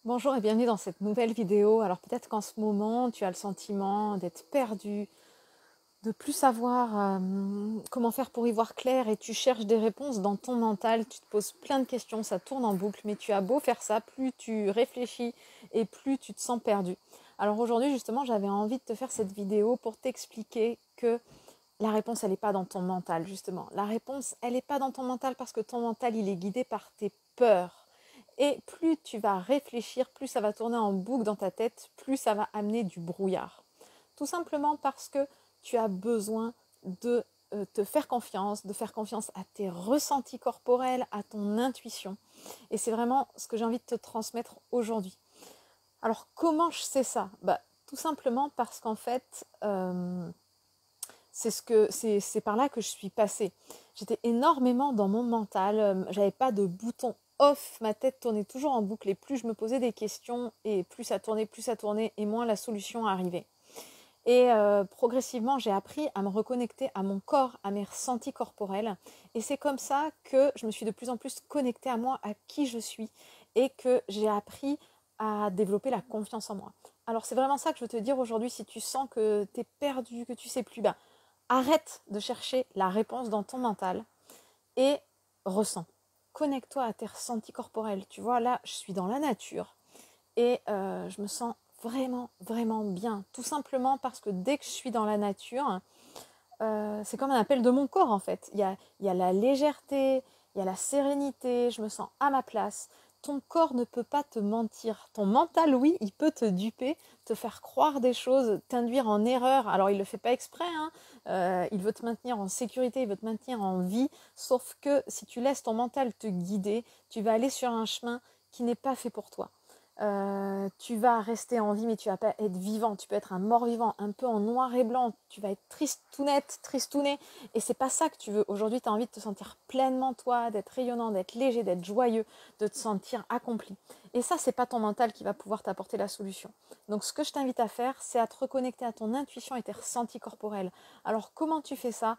Bonjour et bienvenue dans cette nouvelle vidéo. Alors peut-être qu'en ce moment, tu as le sentiment d'être perdu, de plus savoir comment faire pour y voir clair et tu cherches des réponses dans ton mental, tu te poses plein de questions, ça tourne en boucle, mais tu as beau faire ça, plus tu réfléchis et plus tu te sens perdu. Alors aujourd'hui justement, j'avais envie de te faire cette vidéo pour t'expliquer que la réponse, elle n'est pas dans ton mental, justement. La réponse, elle n'est pas dans ton mental parce que ton mental, il est guidé par tes peurs. Et plus tu vas réfléchir, plus ça va tourner en boucle dans ta tête, plus ça va amener du brouillard. Tout simplement parce que tu as besoin de te faire confiance, de faire confiance à tes ressentis corporels, à ton intuition. Et c'est vraiment ce que j'ai envie de te transmettre aujourd'hui. Alors comment je sais ça? Tout simplement parce qu'en fait, c'est par là que je suis passée. J'étais énormément dans mon mental, j'avais pas de bouton off, ma tête tournait toujours en boucle et plus je me posais des questions et plus ça tournait et moins la solution arrivait. Et progressivement, j'ai appris à me reconnecter à mon corps, à mes ressentis corporels. Et c'est comme ça que je me suis de plus en plus connectée à moi, à qui je suis, et que j'ai appris à développer la confiance en moi. Alors c'est vraiment ça que je veux te dire aujourd'hui, si tu sens que tu es perdu, que tu sais plus, arrête de chercher la réponse dans ton mental et ressens. Connecte-toi à tes ressentis corporels. Tu vois, là, je suis dans la nature et je me sens vraiment, vraiment bien. Tout simplement parce que dès que je suis dans la nature, c'est comme un appel de mon corps en fait. Il y a la légèreté, il y a la sérénité, je me sens à ma place. Ton corps ne peut pas te mentir. Ton mental, oui, il peut te duper, te faire croire des choses, t'induire en erreur. Alors il ne le fait pas exprès, hein. Il veut te maintenir en sécurité, il veut te maintenir en vie. Sauf que si tu laisses ton mental te guider, tu vas aller sur un chemin qui n'est pas fait pour toi. Tu vas rester en vie, mais tu vas pas être vivant. Tu peux être un mort-vivant, un peu en noir et blanc. Tu vas être tristounette, tristounet. Et c'est pas ça que tu veux. Aujourd'hui, tu as envie de te sentir pleinement toi, d'être rayonnant, d'être léger, d'être joyeux, de te sentir accompli. Et ça, c'est pas ton mental qui va pouvoir t'apporter la solution. Donc, ce que je t'invite à faire, c'est à te reconnecter à ton intuition et tes ressentis corporels. Alors, comment tu fais ça?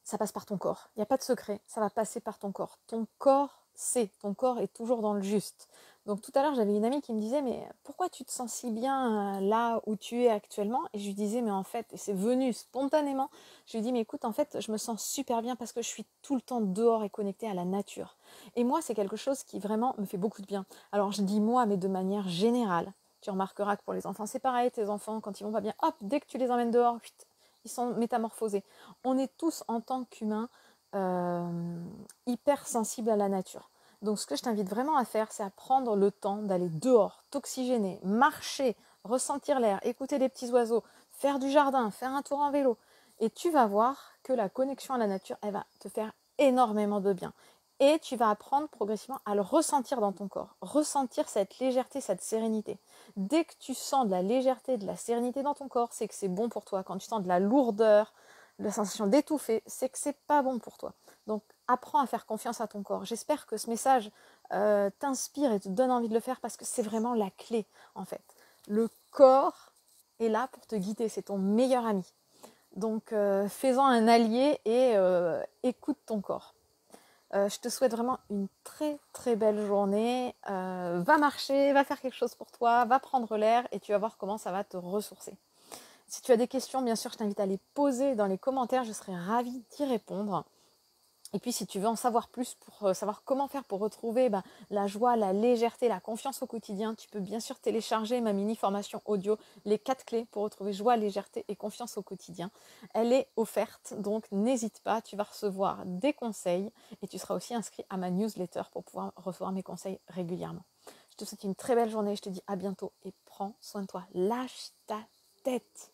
Ça passe par ton corps. Il n'y a pas de secret, ça va passer par ton corps. Ton corps sait, ton corps est toujours dans le juste. Donc tout à l'heure, j'avais une amie qui me disait, mais pourquoi tu te sens si bien là où tu es actuellement? Et je lui disais, mais en fait, et c'est venu spontanément, je lui dis, mais écoute, en fait, je me sens super bien parce que je suis tout le temps dehors et connectée à la nature. Et moi, c'est quelque chose qui vraiment me fait beaucoup de bien. Alors je dis moi, mais de manière générale. Tu remarqueras que pour les enfants, c'est pareil, tes enfants, quand ils vont pas bien, hop, dès que tu les emmènes dehors, ils sont métamorphosés. On est tous en tant qu'humains hyper sensibles à la nature. Donc ce que je t'invite vraiment à faire, c'est à prendre le temps d'aller dehors, t'oxygéner, marcher, ressentir l'air, écouter les petits oiseaux, faire du jardin, faire un tour en vélo. Et tu vas voir que la connexion à la nature, elle va te faire énormément de bien. Et tu vas apprendre progressivement à le ressentir dans ton corps, ressentir cette légèreté, cette sérénité. Dès que tu sens de la légèreté, de la sérénité dans ton corps, c'est que c'est bon pour toi. Quand tu sens de la lourdeur, la sensation d'étouffer, c'est que c'est pas bon pour toi. Donc apprends à faire confiance à ton corps. J'espère que ce message t'inspire et te donne envie de le faire parce que c'est vraiment la clé en fait. Le corps est là pour te guider, c'est ton meilleur ami. Donc fais-en un allié et écoute ton corps. Je te souhaite vraiment une très très belle journée. Va marcher, va faire quelque chose pour toi, va prendre l'air et tu vas voir comment ça va te ressourcer. Si tu as des questions, bien sûr, je t'invite à les poser dans les commentaires. Je serai ravie d'y répondre. Et puis, si tu veux en savoir plus pour savoir comment faire pour retrouver la joie, la légèreté, la confiance au quotidien, tu peux bien sûr télécharger ma mini-formation audio, les 4 clés pour retrouver joie, légèreté et confiance au quotidien. Elle est offerte, donc n'hésite pas, tu vas recevoir des conseils et tu seras aussi inscrit à ma newsletter pour pouvoir recevoir mes conseils régulièrement. Je te souhaite une très belle journée, je te dis à bientôt et prends soin de toi. Lâche ta tête.